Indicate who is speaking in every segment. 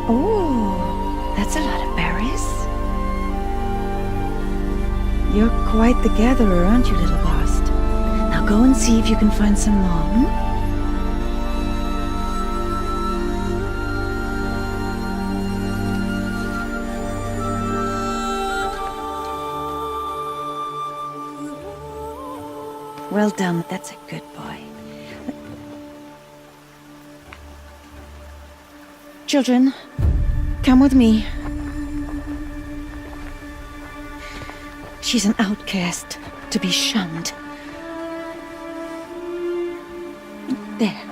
Speaker 1: Oh, that's a lot of berries. You're quite the gatherer, aren't you, little Bast? Now go and see if you can find some more, hmm? Well done, that's a good boy. Children, come with me. She's an outcast, to be shunned. There.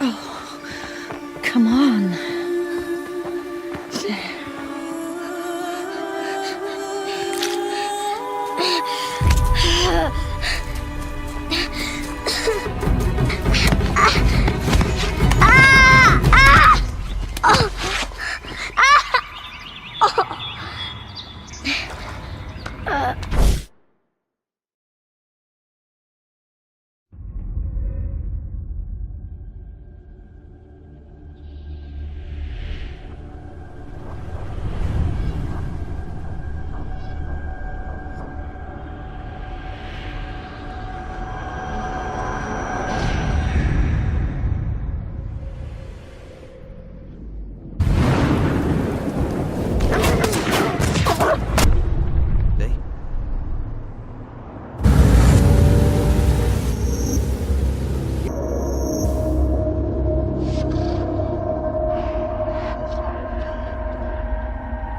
Speaker 1: Oh, come on. There.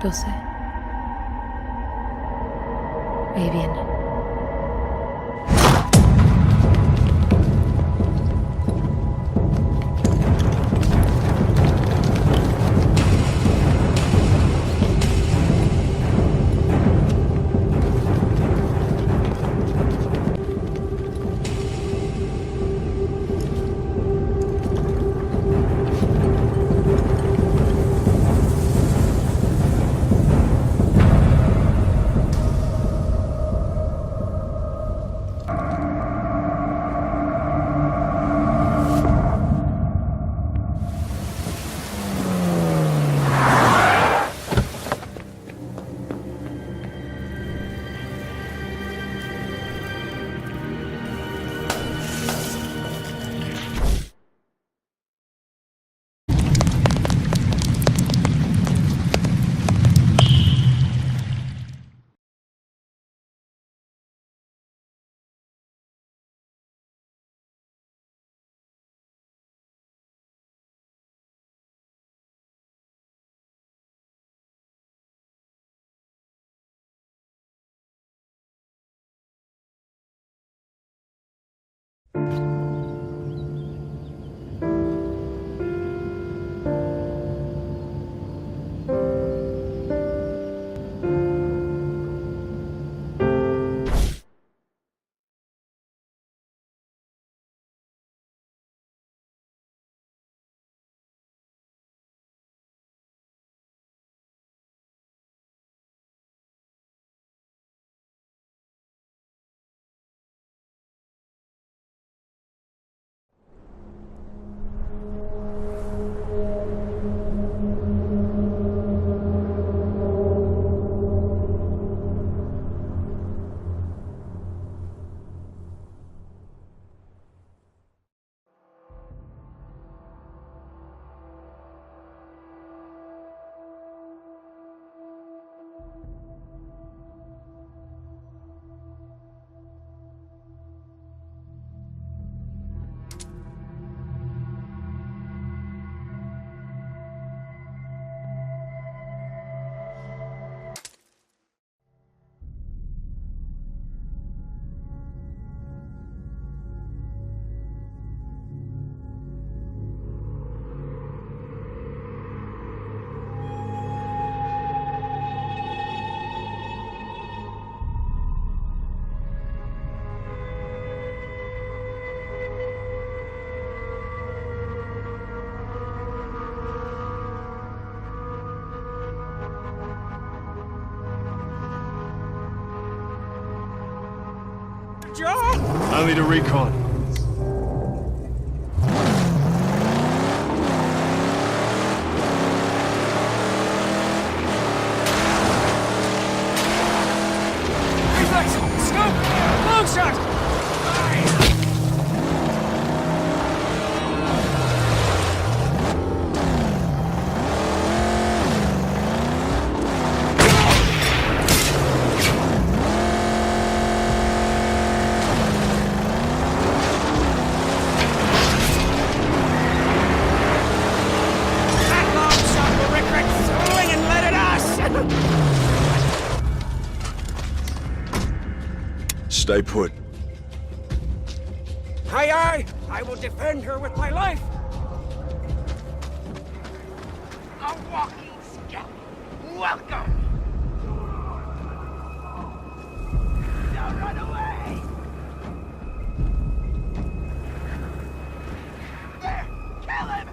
Speaker 2: Lo sé. Ahí viene.
Speaker 3: Only to recon. Stay put.
Speaker 4: Aye, aye! I will defend her with my life!
Speaker 5: A walking scout. Welcome! Don't run away! There! Kill him!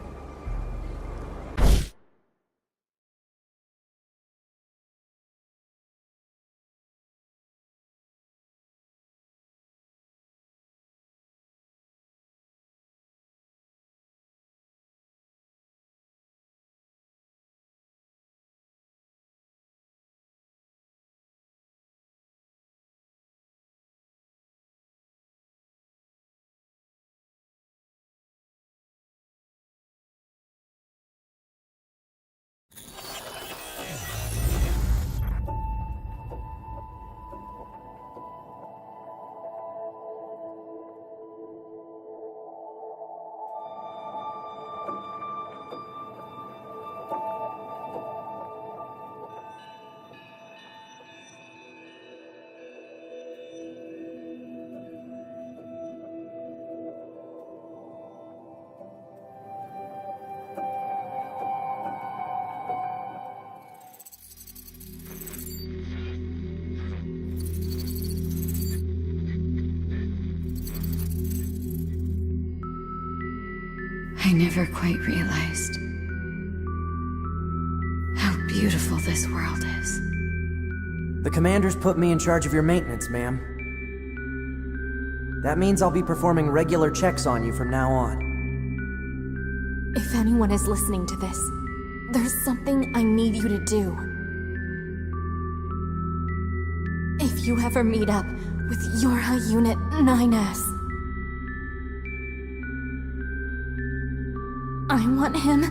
Speaker 2: I never quite realized how beautiful this world is.
Speaker 6: The commander's put me in charge of your maintenance, ma'am. That means I'll be performing regular checks on you from now on.
Speaker 7: If anyone is listening to this, there's something I need you to do. If you ever meet up with your High Unit 9S, I want him.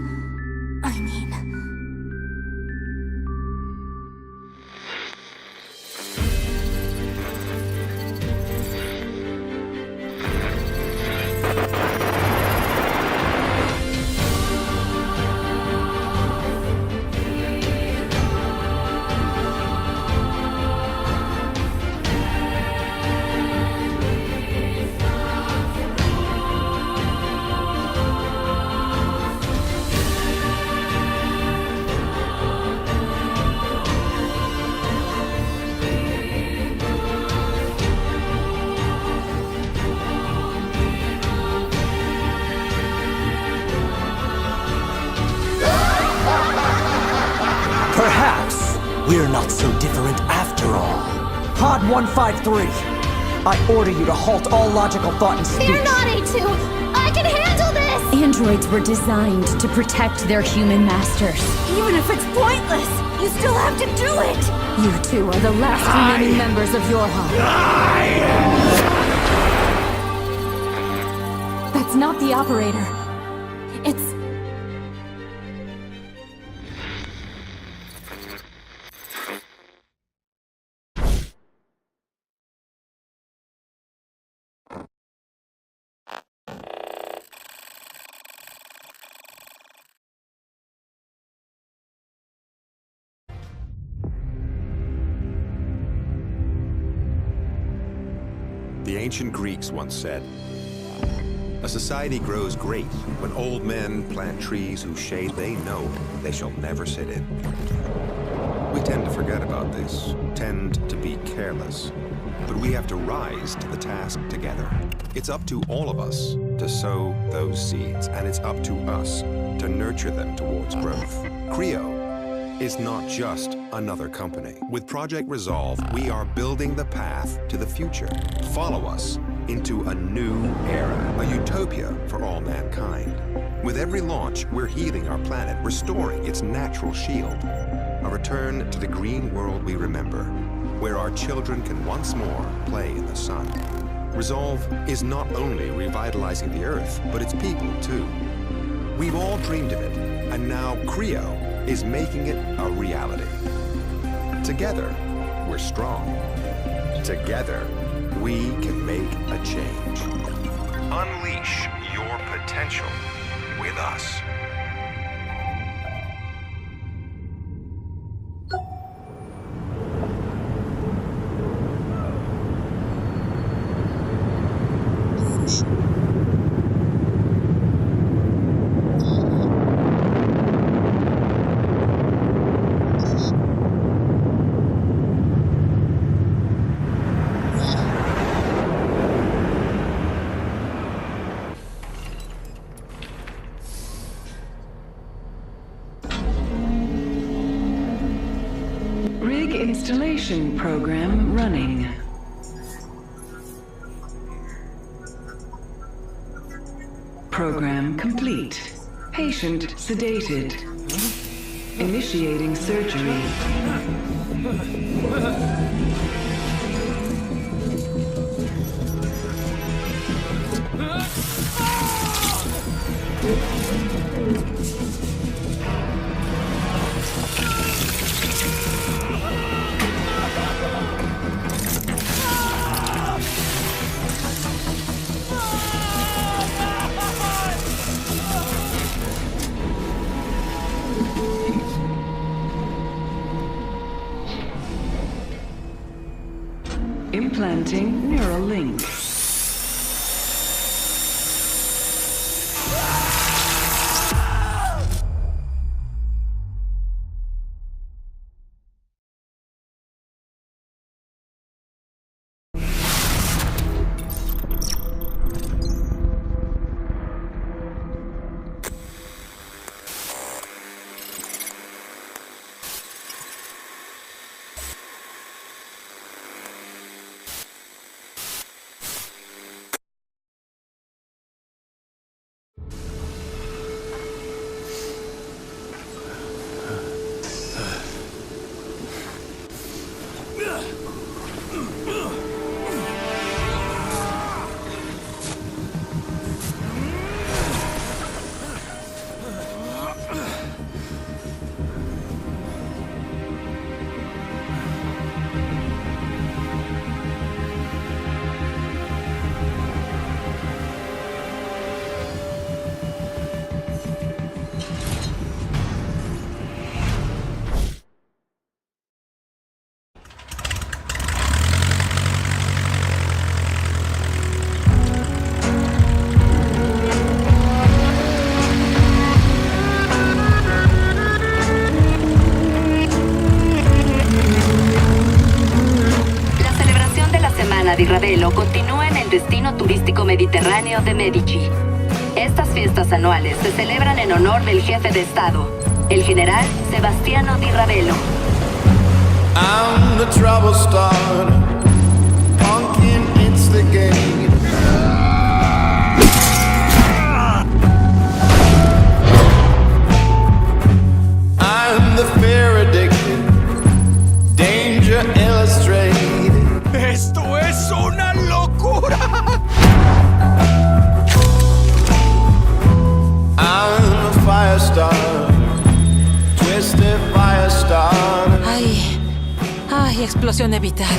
Speaker 6: Perhaps we're not so different after all. Pod 153, I order you to halt all logical thought and speech.
Speaker 7: Fear not, A2! I can handle this!
Speaker 8: Androids were designed to protect their human masters.
Speaker 7: Even if it's pointless, you still have to do it!
Speaker 8: You two are the last remaining members of your home.
Speaker 7: That's not the operator. It's...
Speaker 9: The ancient Greeks once said, "A society grows great when old men plant trees whose shade they know they shall never sit in." We tend to forget about this, tend to be careless, but we have to rise to the task together. It's up to all of us to sow those seeds, and it's up to us to nurture them towards growth. Creo is not just another company. With Project Resolve, we are building the path to the future. Follow us into a new era, a utopia for all mankind. With every launch, we're healing our planet, restoring its natural shield. A return to the green world we remember, where our children can once more play in the sun. Resolve is not only revitalizing the Earth, but its people too. We've all dreamed of it, and now Creo is making it a reality. Together, we're strong. Together, we can make a change. Unleash your potential with us.
Speaker 3: Pre-installation program running. Program complete. Patient sedated. Initiating surgery. Implanting neural link.
Speaker 10: Di Ravelo continúa en el destino turístico mediterráneo de Medici. Estas fiestas anuales se celebran en honor del jefe de Estado, el general Sebastiano Di Ravelo.
Speaker 11: I'm the trouble starter, pumpkin instigator. I'm the fear addicted, danger illustrated.
Speaker 4: ¡Esto es una locura!
Speaker 11: I'm a fire starter, twisted fire starter.
Speaker 12: Ay, explosión evitada.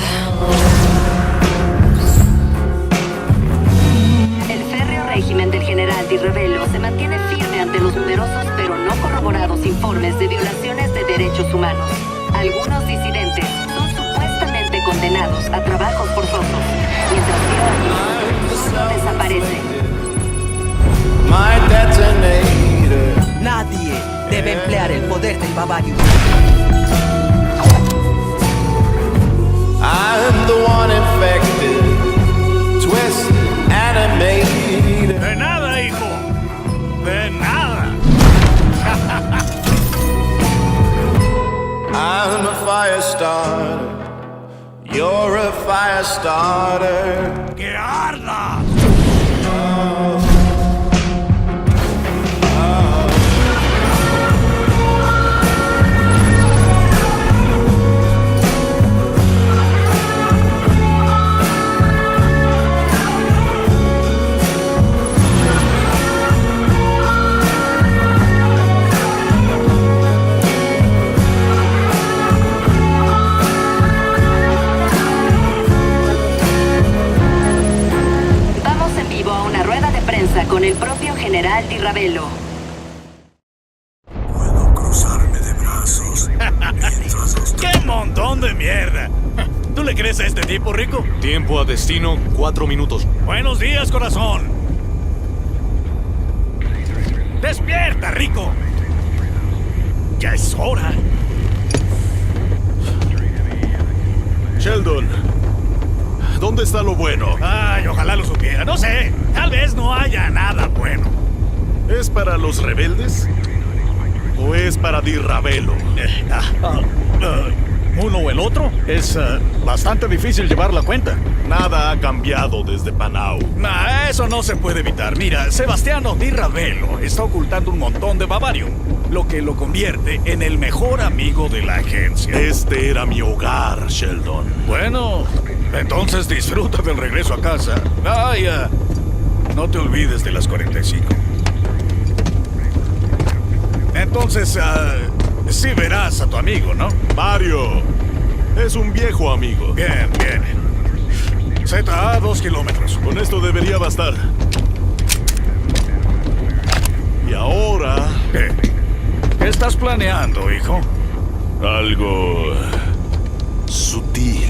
Speaker 10: El férreo régimen del general Di Ravelo se mantiene firme ante los numerosos pero no corroborados informes de violaciones de derechos humanos. Algunos disidentes son supuestamente condenados a trabajos forzosos, mientras que otros solo desaparecen.
Speaker 11: My detonator.
Speaker 6: Nadie debe emplear el poder del Bavario.
Speaker 11: I'm the one infected, twisted, animated.
Speaker 4: De nada, hijo. De nada.
Speaker 11: I'm a fire starter. You're a fire starter.
Speaker 4: ¡Que arda!
Speaker 10: Con el propio general Di Ravelo.
Speaker 13: Puedo cruzarme de brazos mientras estoy...
Speaker 4: ¡Qué montón de mierda! ¿Tú le crees a este tipo, Rico?
Speaker 14: Tiempo a destino, 4 minutos.
Speaker 4: Buenos días, corazón. ¡Despierta, Rico! Ya es hora.
Speaker 14: Sheldon, ¿dónde está lo bueno?
Speaker 4: Ay, ojalá lo supiera. No sé, tal vez no haya nada bueno.
Speaker 14: ¿Es para los rebeldes? ¿O es para Di Ravelo?
Speaker 4: uno o el otro? Es bastante difícil llevar la cuenta.
Speaker 14: Nada ha cambiado desde Panau.
Speaker 4: Nah, eso no se puede evitar. Mira, Sebastiano Di Ravelo está ocultando un montón de Bavarium, lo que lo convierte en el mejor amigo de la agencia.
Speaker 14: Este era mi hogar, Sheldon.
Speaker 4: Bueno, entonces disfruta del regreso a casa. No te olvides de las 45. Entonces, sí verás a tu amigo, ¿no?
Speaker 14: Mario, es un viejo amigo.
Speaker 4: Bien, bien. ZA 2 kilómetros.
Speaker 14: Con esto debería bastar. Y ahora...
Speaker 4: ¿Qué estás planeando, hijo?
Speaker 14: Algo... sutil.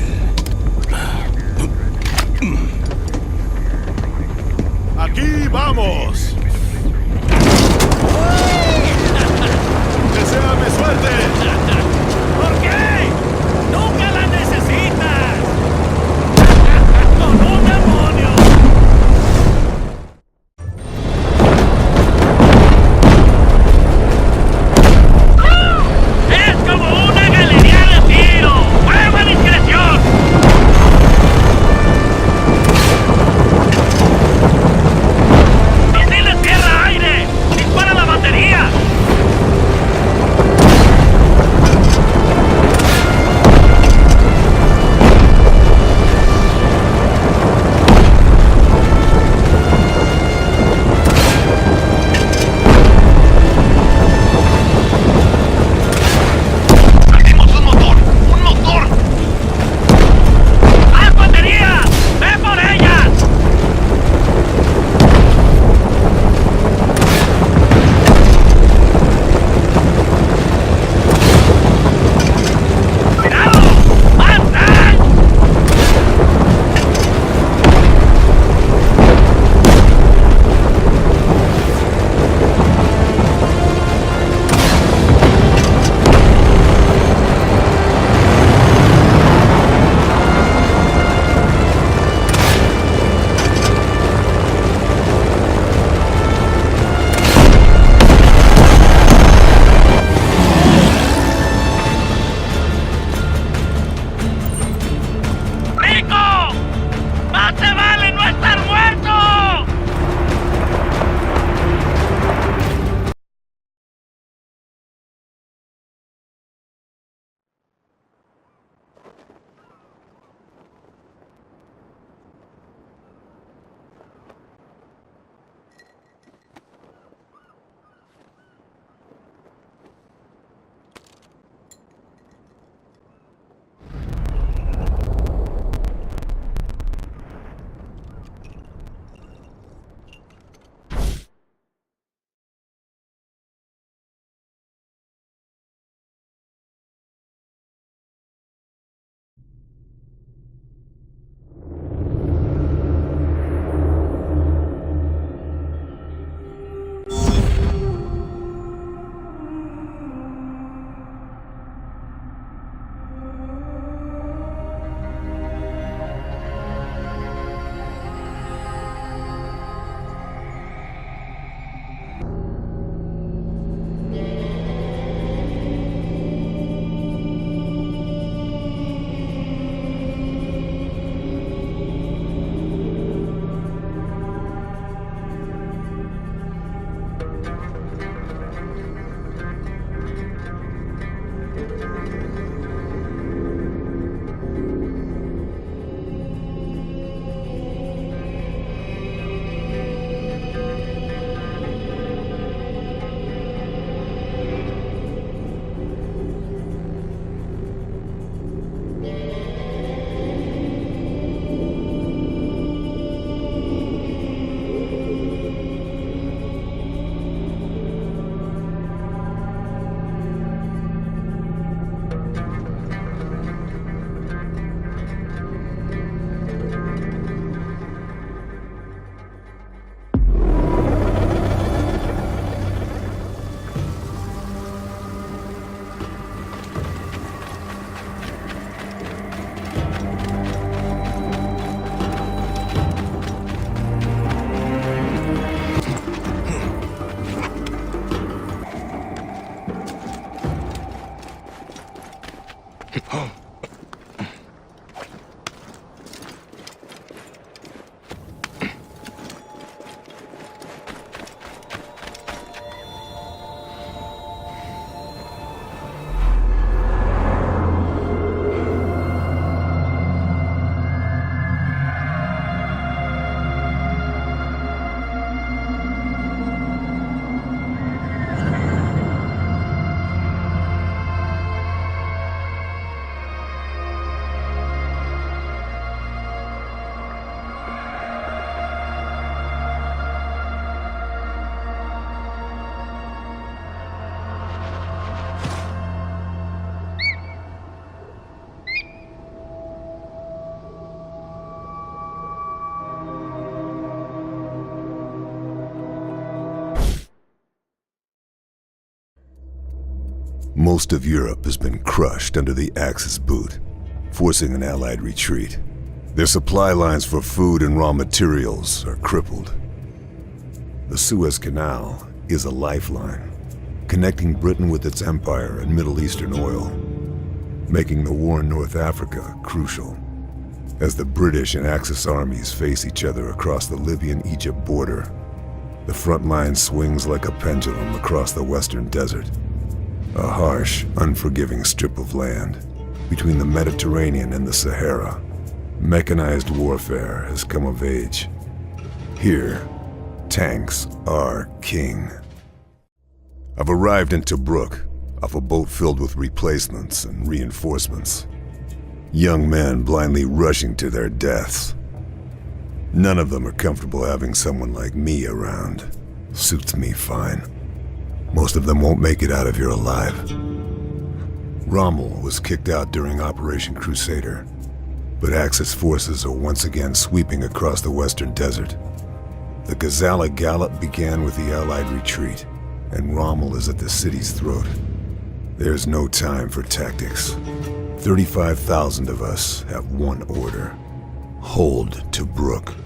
Speaker 14: ¡Aquí vamos! ¡Deséame suerte!
Speaker 4: ¿Por qué? ¡Nunca la necesitas! ¡Con un demonio!
Speaker 5: ¡Es como una galería de tiro! ¡Prueba discreción! ¡Misiles
Speaker 15: Most of Europe has been crushed under the Axis boot, forcing an Allied retreat. Their supply lines for food and raw materials are crippled. The Suez Canal is a lifeline, connecting Britain with its empire and Middle Eastern oil, making the war in North Africa crucial. As the British and Axis armies face each other across the Libyan-Egypt border, the front line swings like a pendulum across the western desert. A harsh, unforgiving strip of land between the Mediterranean and the Sahara. Mechanized warfare has come of age. Here, tanks are king. I've arrived in Tobruk off a boat filled with replacements and reinforcements. Young men blindly rushing to their deaths. None of them are comfortable having someone like me around. Suits me fine. Most of them won't make it out of here alive. Rommel was kicked out during Operation Crusader, but Axis forces are once again sweeping across the western desert. The Gazala Gallop began with the Allied retreat, and Rommel is at the city's throat. There's no time for tactics. 35,000 of us have one order. Hold Tobruk.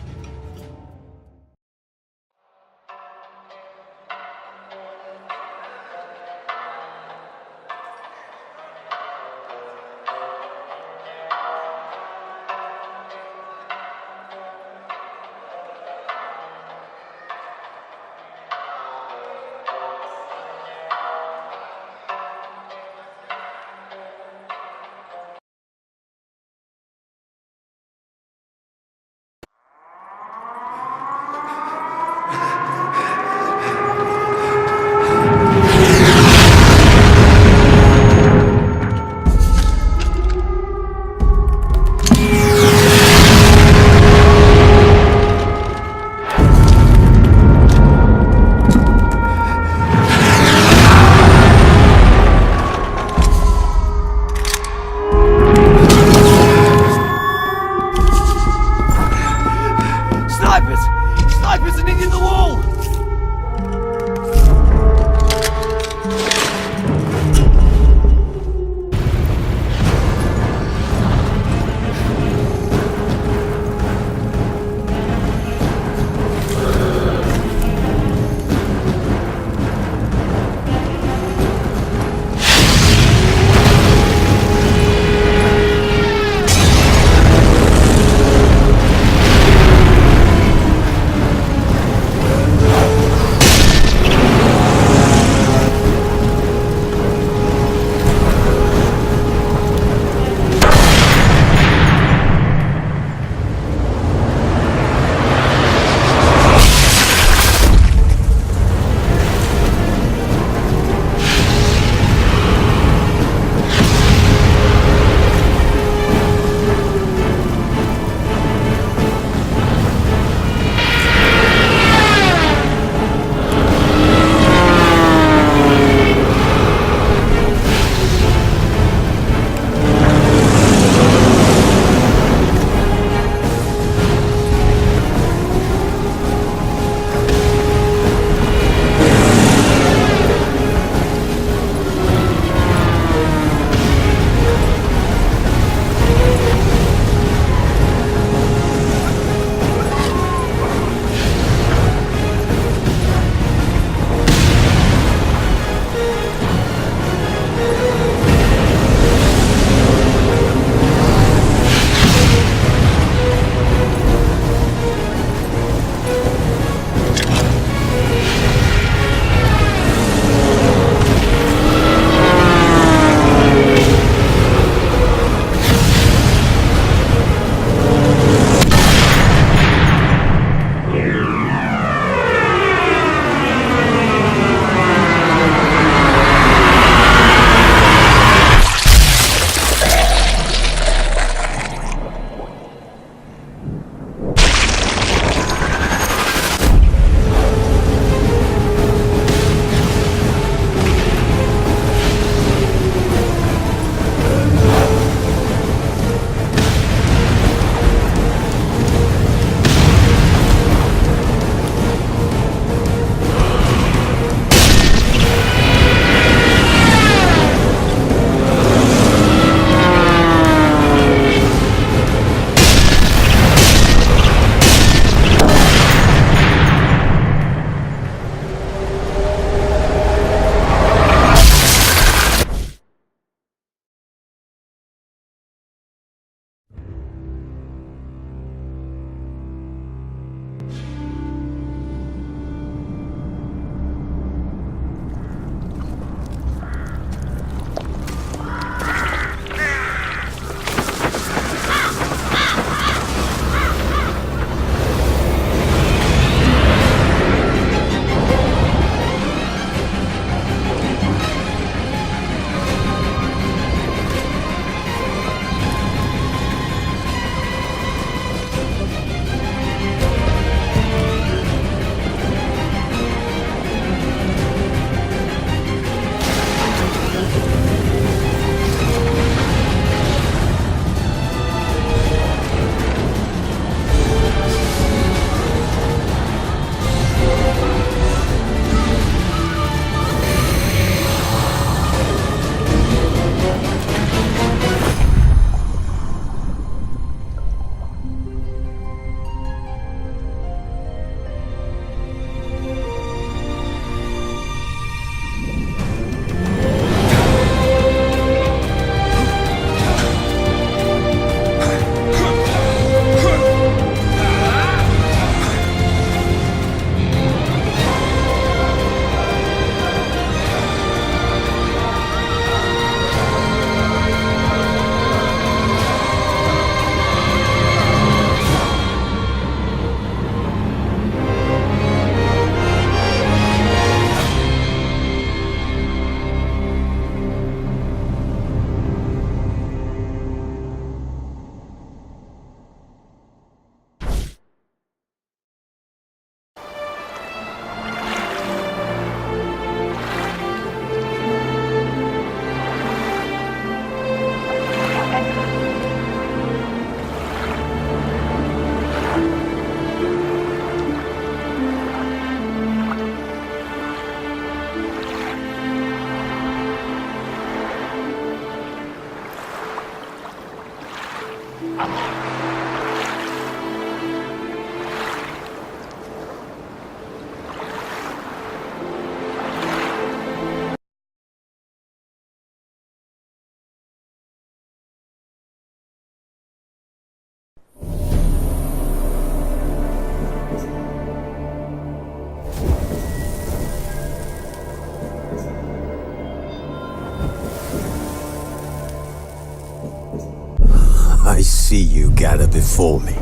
Speaker 16: see you gather before me.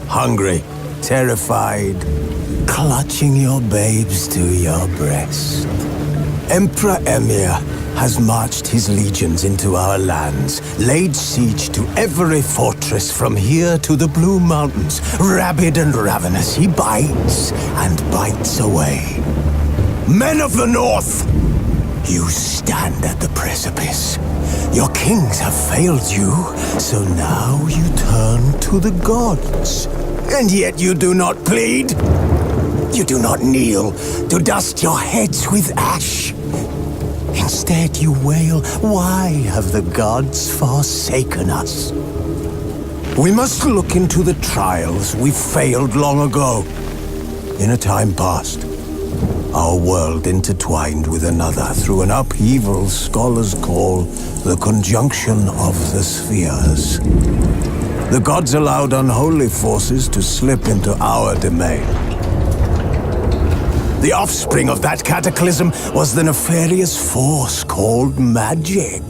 Speaker 16: Hungry, terrified, clutching your babes to your breast. Emperor Emir has marched his legions into our lands, laid siege to every fortress from here to the Blue Mountains. Rabid and ravenous, he bites and bites away. Men of the North, you stand at the precipice. Your kings have failed you, so now you turn to the gods. And yet you do not plead. You do not kneel to dust your heads with ash. Instead you wail, why have the gods forsaken us? We must look into the trials we failed long ago. In a time past, our world intertwined with another through an upheaval scholars call the conjunction of the spheres. The gods allowed unholy forces to slip into our domain. The offspring of that cataclysm was the nefarious force called magic.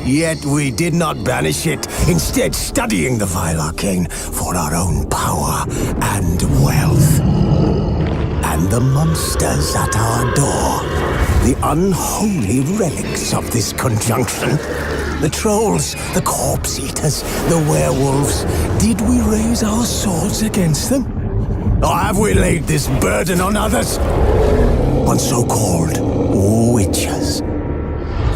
Speaker 16: Yet we did not banish it, instead studying the vile arcane for our own power and wealth. And the monsters at our door, the unholy relics of this conjunction. The trolls, the corpse eaters, the werewolves. Did we raise our swords against them? Or have we laid this burden on others? On so-called witches.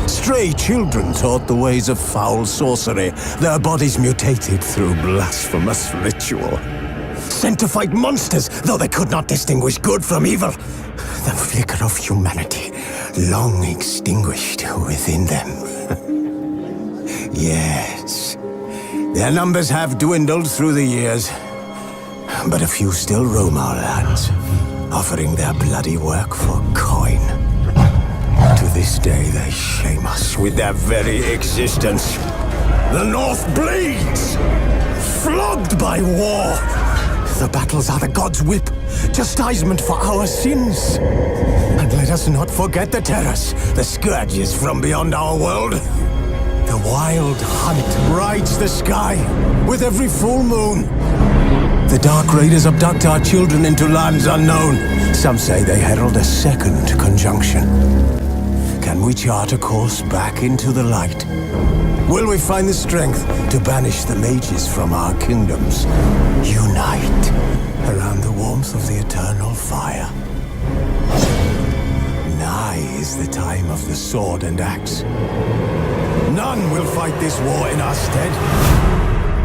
Speaker 16: Stray children taught the ways of foul sorcery, their bodies mutated through blasphemous ritual. Sent to fight monsters, though they could not distinguish good from evil. The flicker of humanity, long extinguished within them. Yes, their numbers have dwindled through the years. But a few still roam our lands, offering their bloody work for coin. To this day they shame us with their very existence. The North bleeds, flogged by war. The battles are the gods' whip, chastisement for our sins. And let us not forget the terrors, the scourges from beyond our world. The wild hunt rides the sky with every full moon. The Dark Raiders abduct our children into lands unknown. Some say they herald a second conjunction. Can we chart a course back into the light? Will we find the strength to banish the mages from our kingdoms? Unite around the warmth of the eternal fire. Nigh is the time of the sword and axe. None will fight this war in our stead.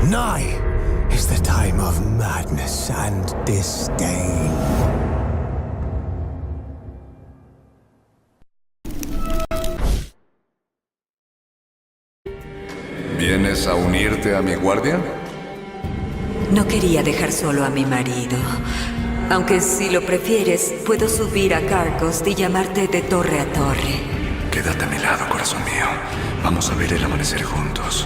Speaker 16: Nigh is the time of madness and disdain.
Speaker 17: ¿Vienes a unirte a mi guardia?
Speaker 10: No quería dejar solo a mi marido. Aunque si lo prefieres, puedo subir a Carcos y llamarte de torre a torre.
Speaker 17: Quédate a mi lado, corazón mío. Vamos a ver el amanecer juntos.